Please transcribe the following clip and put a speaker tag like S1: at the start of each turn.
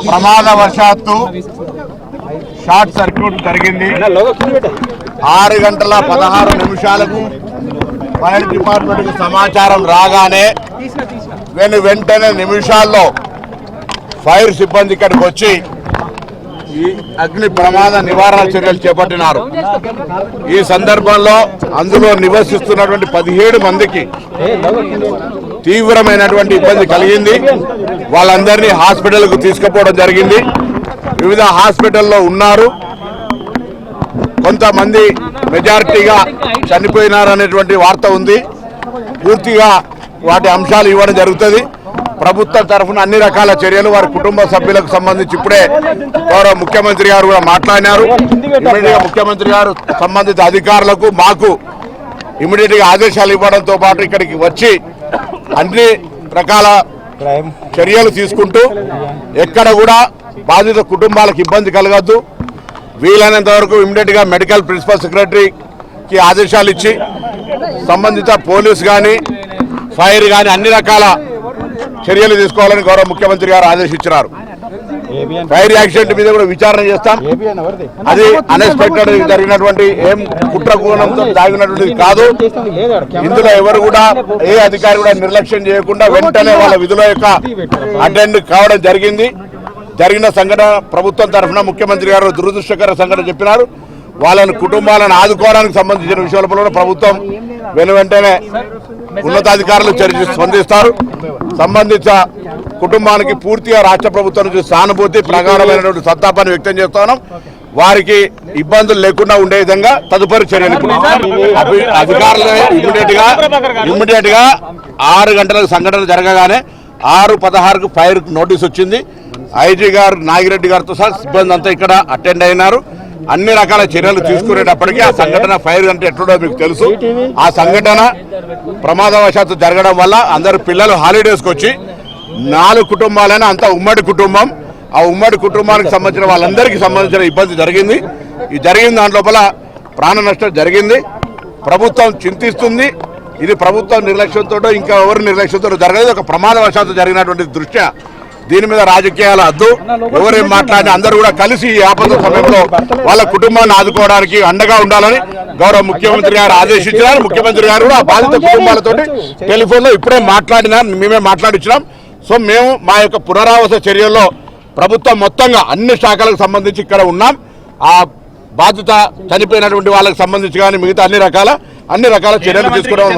S1: ప్రమాదవశాత్తు short circuit జరిగింది. 6 గంటల 16 నిమిషాలకు ఫైర్ డిపార్ట్మెంట్కి సమాచారం రాగానే వెంటనే నిమిషాల్లో ఫైర్ సిబ్బంది ఇక్కడికి వచ్చి ఈ అగ్ని ప్రమాద నివారణ చర్యలు చేపట్టినారు. ఈ సందర్భంలో అందులో నివసిస్తున్నటువంటి 17 మందికి తీవ్రమైనటువంటి ఇబ్బంది కలిగింది. వాళ్ళందరినీ హాస్పిటల్కు తీసుకుపోవడం జరిగింది. వివిధ హాస్పిటల్లో ఉన్నారు. కొంతమంది మెజారిటీగా చనిపోయినారనేటువంటి వార్త ఉంది. పూర్తిగా వాటి అంశాలు ఇవ్వడం జరుగుతుంది. ప్రభుత్వం తరఫున అన్ని రకాల చర్యలు వారి కుటుంబ సభ్యులకు సంబంధించి ఇప్పుడే గౌరవ ముఖ్యమంత్రి గారు కూడా మాట్లాడినారు. ఇమీడియట్గా ముఖ్యమంత్రి గారు సంబంధిత అధికారులకు మాకు ఇమీడియట్గా ఆదేశాలు ఇవ్వడంతో పాటు ఇక్కడికి వచ్చి అన్ని రకాల చర్యలు తీసుకుంటూ ఎక్కడ కూడా బాధిత కుటుంబాలకు ఇబ్బంది కలగద్దు, వీలైనంత వరకు ఇమీడియట్గా మెడికల్ ప్రిన్సిపల్ సెక్రటరీకి ఆదేశాలు ఇచ్చి సంబంధిత పోలీసు కానీ ఫైర్ కానీ అన్ని రకాల చర్యలు తీసుకోవాలని గౌరవ ముఖ్యమంత్రి గారు ఆదేశించారు. ఫైర్ యాక్సిడెంట్ మీద కూడా విచారణ చేస్తాం. అది అన్ఎక్స్పెక్టెడ్ జరిగినటువంటి ఏం కుట్రకోణంతో దాగినటువంటిది కాదు. ఇందులో ఎవరు కూడా ఏ అధికారి కూడా నిర్లక్ష్యం చేయకుండా వెంటనే వాళ్ళ విధుల యొక్క అటెండ్ కావడం జరిగింది. జరిగిన సంఘటన ప్రభుత్వం తరఫున ముఖ్యమంత్రి గారు దురదృష్టకర సంఘటన చెప్పినారు. వాళ్ళని కుటుంబాలను ఆదుకోవడానికి సంబంధించిన విషయాలలో ప్రభుత్వం వెంటనే ఉన్నతాధికారులు స్పందిస్తారు. సంబంధిత కుటుంబానికి పూర్తిగా రాష్ట్ర ప్రభుత్వం నుంచి సానుభూతి ప్రగాఢమైనటువంటి సంతాపాన్ని వ్యక్తం చేస్తున్నాం. వారికి ఇబ్బందులు లేకుండా ఉండే విధంగా తదుపరి చర్యలు అధికారులు ఇమ్మీడియట్ గా 6 గంటలకు సంఘటన జరగగానే 6:16కు ఫైర్ నోటీస్ వచ్చింది. ఐజీ గారు నాగిరెడ్డి గారితో సహా సిబ్బంది అంతా ఇక్కడ అటెండ్ అయినారు. అన్ని రకాల చర్యలు తీసుకునేటప్పటికీ ఆ సంఘటన ఫైర్ అంటే ఎట్లుండో మీకు తెలుసు. ఆ సంఘటన ప్రమాదవశాత్తు జరగడం వల్ల అందరు పిల్లలు హాలిడేస్కి వచ్చి 4 కుటుంబాలైనా అంతా ఉమ్మడి కుటుంబం. ఆ ఉమ్మడి కుటుంబానికి సంబంధించిన వాళ్ళందరికీ సంబంధించిన ఇబ్బంది జరిగింది. ఈ జరిగిన దాంట్లోపల ప్రాణ నష్టం జరిగింది. ప్రభుత్వం చింతిస్తుంది. ఇది ప్రభుత్వం నిర్లక్ష్యంతో ఇంకా ఎవరి నిర్లక్ష్యంతో జరగలేదు. ఒక ప్రమాదవశాత్తు జరిగినటువంటి దృష్ట్యా దీని మీద రాజకీయాలు వద్దు. ఎవరేం మాట్లాడినా అందరూ కూడా కలిసి ఈ ఆపద సమయంలో వాళ్ళ కుటుంబాన్ని ఆదుకోవడానికి అండగా ఉండాలని గౌరవ ముఖ్యమంత్రి గారు ఆదేశించారు. ముఖ్యమంత్రి గారు కూడా ఆ బాధిత కుటుంబాలతో టెలిఫోన్లో ఇప్పుడే మేమే మాట్లాడించినాం. సో మేము మా యొక్క పునరావాస చర్యల్లో ప్రభుత్వం మొత్తంగా అన్ని శాఖలకు సంబంధించి ఇక్కడ ఉన్నాం. ఆ బాధిత చనిపోయినటువంటి వాళ్ళకి సంబంధించి కానీ మిగతా అన్ని రకాల చర్యలు తీసుకోవడం